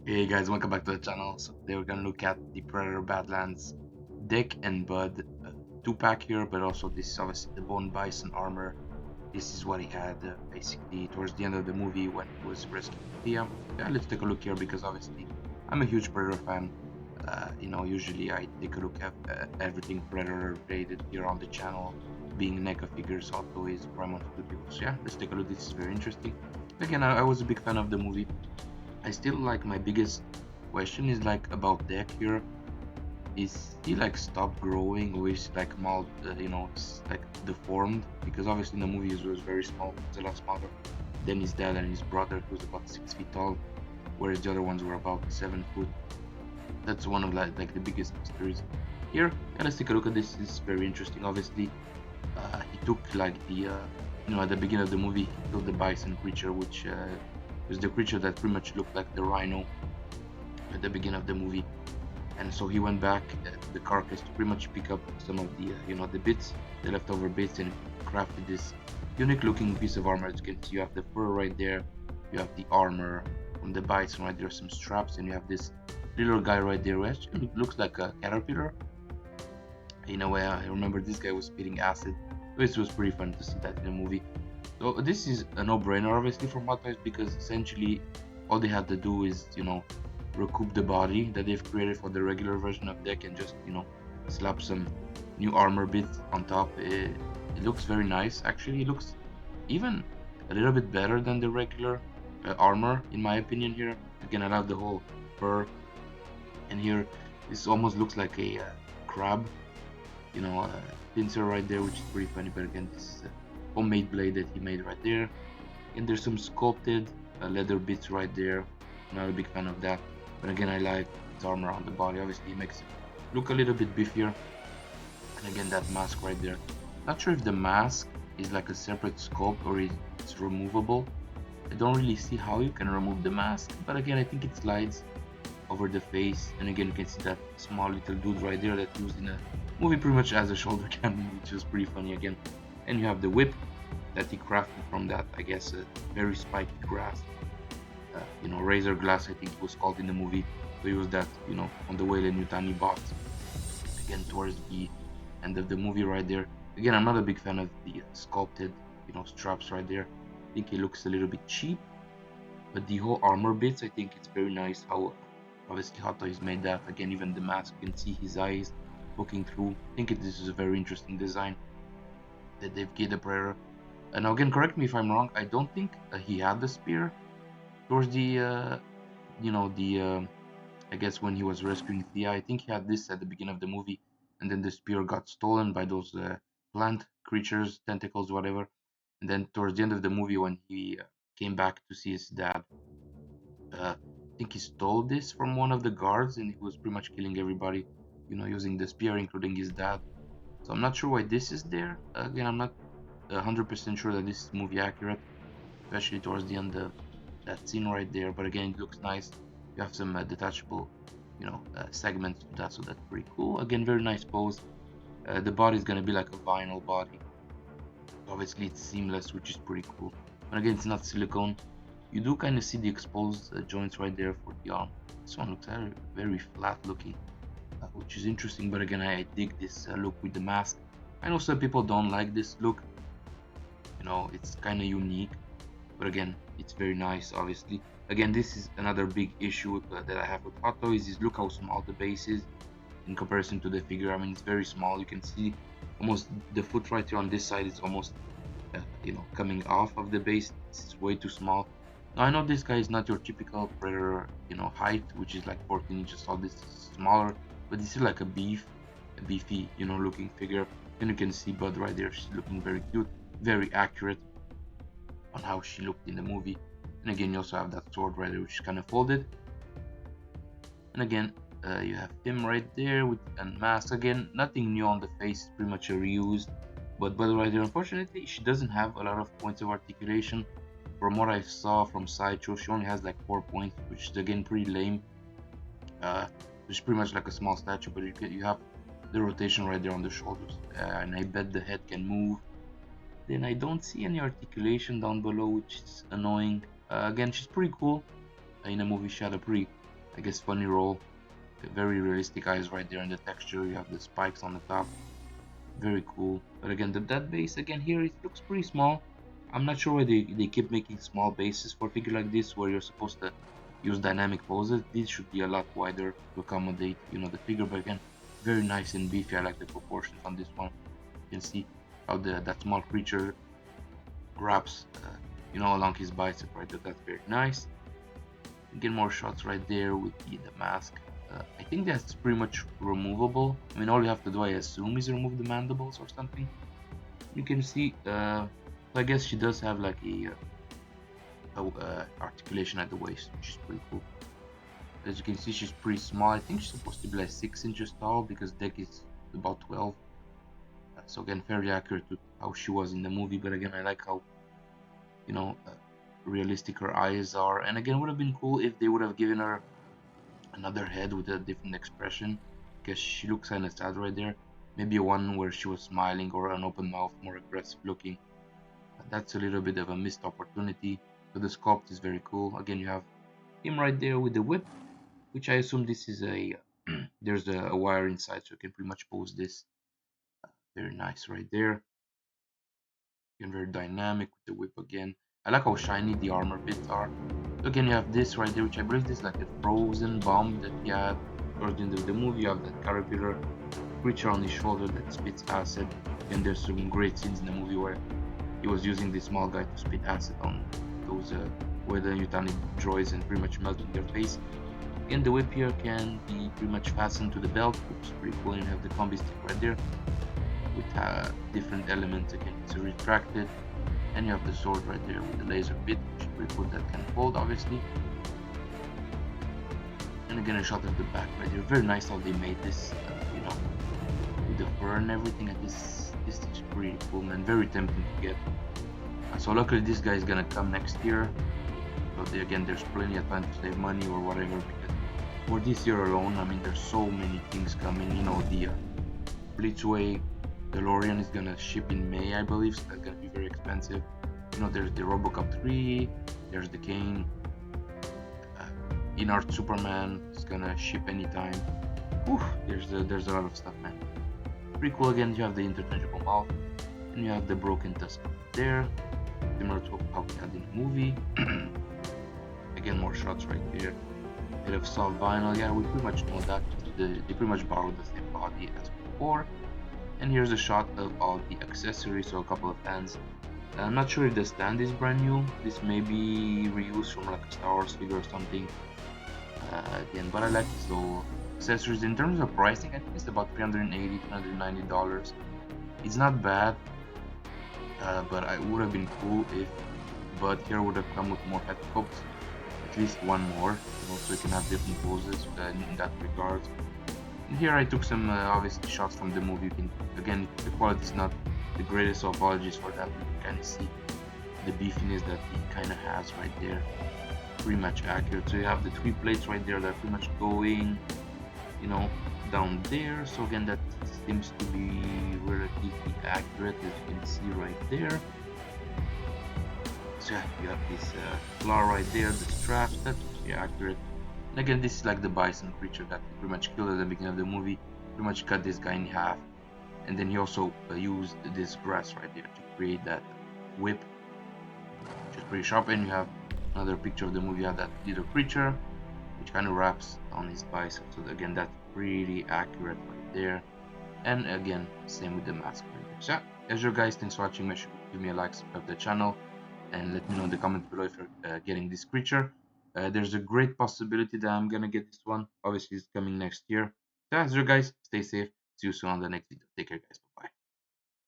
Hey guys, welcome back to the channel. So today we're gonna look at the Predator Badlands Dek and Bud 2-pack here, but also this is obviously the Bone Bison armor. This is what he had basically towards the end of the movie when he was rescuing Thea. Yeah, let's take a look here because obviously I'm a huge Predator fan. Usually I take a look at everything Predator related here on the channel, being NECA figures, Hot Toys, Primal Studios. Yeah, let's take a look. This is very interesting. Again, I was a big fan of the movie. I still like my biggest question is like about Deck here. Is he like stopped growing or is like it's like deformed? Because obviously in the movie he was very small, he was a lot smaller than his dad and his brother who was about 6 feet tall, whereas the other ones were about 7 foot. That's one of like the biggest mysteries. Here, yeah, let's take a look at this. This is very interesting. Obviously, he took like at the beginning of the movie, he killed the bison creature, which was the creature that pretty much looked like the rhino at the beginning of the movie. And so he went back to the carcass to pretty much pick up some of the bits, the leftover bits, and crafted this unique looking piece of armor. As you can see, you have the fur right there, you have the armor from the bison right there, some straps, and you have this little guy right there who actually looks like a caterpillar. In a way, I remember this guy was spitting acid. This was pretty fun to see that in the movie. So this is a no-brainer obviously for Hot Toys because essentially all they had to do is, recoup the body that they've created for the regular version of Deck and just, slap some new armor bits on top. It looks very nice. Actually, it looks even a little bit better than the regular armor in my opinion here. Again, I love the whole fur, and here this almost looks like a crab, pincer right there, which is pretty funny. But again, this is a homemade blade that he made right there, and there's some sculpted leather bits right there. Not a big fan of that, but again, I like his armor on the body. Obviously, it makes it look a little bit beefier. And again, that mask right there. Not sure if the mask is like a separate sculpt or it's removable. I don't really see how you can remove the mask, but again, I think it slides over the face. And again, you can see that small little dude right there that used in a movie pretty much as a shoulder cannon, which is pretty funny again. And you have the whip that he crafted from that, I guess, very spiky grass. Razor glass, I think it was called in the movie. So he used that, on the Whale Yutani box. Again, towards the end of the movie right there. Again, I'm not a big fan of the sculpted, straps right there. I think it looks a little bit cheap. But the whole armor bits, I think it's very nice how obviously Hot Toys made that. Again, even the mask, you can see his eyes poking through. I think this is a very interesting design that they've given the Predator. And now again, correct me if I'm wrong, I don't think he had the spear towards the, I guess when he was rescuing Thea. I think he had this at the beginning of the movie, and then the spear got stolen by those plant creatures, tentacles, whatever. And then towards the end of the movie, when he came back to see his dad, I think he stole this from one of the guards, and he was pretty much killing everybody, using the spear, including his dad. So I'm not sure why this is there. Again, I'm not 100% sure that this is movie accurate, especially towards the end of that scene right there. But again, it looks nice. You have some detachable, segments to that, so that's pretty cool. Again, very nice pose. The body is gonna be like a vinyl body. Obviously, it's seamless, which is pretty cool. But again, it's not silicone. You do kind of see the exposed joints right there for the arm. This one looks very, very flat looking, which is interesting. But again, I dig this look with the mask. I know some people don't like this look. It's kind of unique, but again, it's very nice. Obviously, again, this is another big issue that I have with Hot Toys is look how small the base is in comparison to the figure. I mean, it's very small. You can see almost the foot right here on this side is almost coming off of the base. It's way too small. Now I know this guy is not your typical Predator height, which is like 14 inches tall. This is smaller, but it's still like a beefy looking figure. And you can see Bud right there. She's looking very cute, very accurate on how she looked in the movie. And again, you also have that sword right there, which is kind of folded. And again, you have him right there with a mask. Again, nothing new on the face, pretty much a reuse. But Bud right there, unfortunately, she doesn't have a lot of points of articulation. From what I saw from Sideshow, she only has like 4 points, which is again pretty lame. It's pretty much like a small statue, but you have the rotation right there on the shoulders. And I bet the head can move. Then I don't see any articulation down below, which is annoying. Again, she's pretty cool. In the movie, she had a pretty I guess funny roll. Very realistic eyes right there in the texture. You have the spikes on the top. Very cool. But again, that base again here, it looks pretty small. I'm not sure why they keep making small bases for a figure like this where you're supposed to use dynamic poses. These should be a lot wider to accommodate, the figure. But again, very nice and beefy. I like the proportions on this one. You can see how that small creature grabs, along his bicep right there. That's very nice. Get more shots right there with the mask. I think that's pretty much removable. I mean, all you have to do, I assume, is remove the mandibles or something. You can see, I guess she does have like a articulation at the waist, which is pretty cool. As you can see, she's pretty small. I think she's supposed to be like 6 inches tall because Dek is about 12. So again, very accurate to how she was in the movie. But again, I like how, you know, uh, realistic her eyes are. And again, would have been cool if they would have given her another head with a different expression, because she looks kind of sad right there. Maybe one where she was smiling or an open mouth, more aggressive looking. That's a little bit of a missed opportunity. But the sculpt is very cool. Again, you have him right there with the whip, which I assume this is a there's a wire inside, so you can pretty much pose this. Very nice right there. Again, very dynamic with the whip again. I like how shiny the armor bits are. So again, you have this right there, which I believe is like a frozen bomb that he had. Or in the movie, you have that caterpillar creature on his shoulder that spits acid. And there's some great scenes in the movie where he was using this small guy to spit acid on those weather Yutani droids and pretty much melting their face. And the whip here can be pretty much fastened to the belt, which is pretty cool. And you have the combi stick right there with different elements. Again, it's retracted. And you have the sword right there with the laser bit, which is pretty cool, that can fold obviously. And again, a shot of the back right there. Very nice how they made this, with the fur and everything. And this is pretty cool, man. Very tempting to get. So luckily this guy is gonna come next year. So again, there's plenty of time to save money or whatever, because for this year alone, I mean, there's so many things coming. The Blitzway DeLorean is gonna ship in May, I believe, so that's gonna be very expensive. There's the RoboCop 3, there's the Kane, In-Art Superman is gonna ship anytime. Whew, there's a lot of stuff, man. Pretty cool. Again, you have the interchangeable mouth, and you have the broken tusk there, similar to how we had in the movie. Again, more shots right here. Bit of soft vinyl. Yeah, we pretty much know that. They pretty much borrowed the same body as before. And here's a shot of all the accessories, so a couple of fans. I'm not sure if the stand is brand new. This may be reused from like a Star Wars figure or something. Again, but I like these little accessories. In terms of pricing, I think it's about $380, $390. It's not bad, but it would have been cool if Bud here would have come with more head sculpts, at least one more, so you can have different poses in that regard. And here I took some obviously shots from the movie. Again, the quality is not the greatest, so apologies for that. You can kind of see the beefiness that he kind of has right there. Pretty much accurate. So you have the 3 plates right there that are pretty much going, down there. So again, that seems to be relatively accurate, as you can see right there. So yeah, you have this claw right there, the straps. That's pretty accurate. And again, this is like the Bison creature that he pretty much killed at the beginning of the movie. Pretty much cut this guy in half, and then he also used this grass right there to create that whip, which is pretty sharp. And you have another picture of the movie of that little creature, which kind of wraps on his bicep. So again, that's pretty accurate right there. And again, same with the mask right there. So as you guys, thanks for watching. Make sure to give me a like, subscribe to the channel, and let me know in the comments below if you're getting this creature. There's a great possibility that I'm gonna get this one. Obviously, it's coming next year. So as you guys, stay safe. See you soon on the next video. Take care, guys.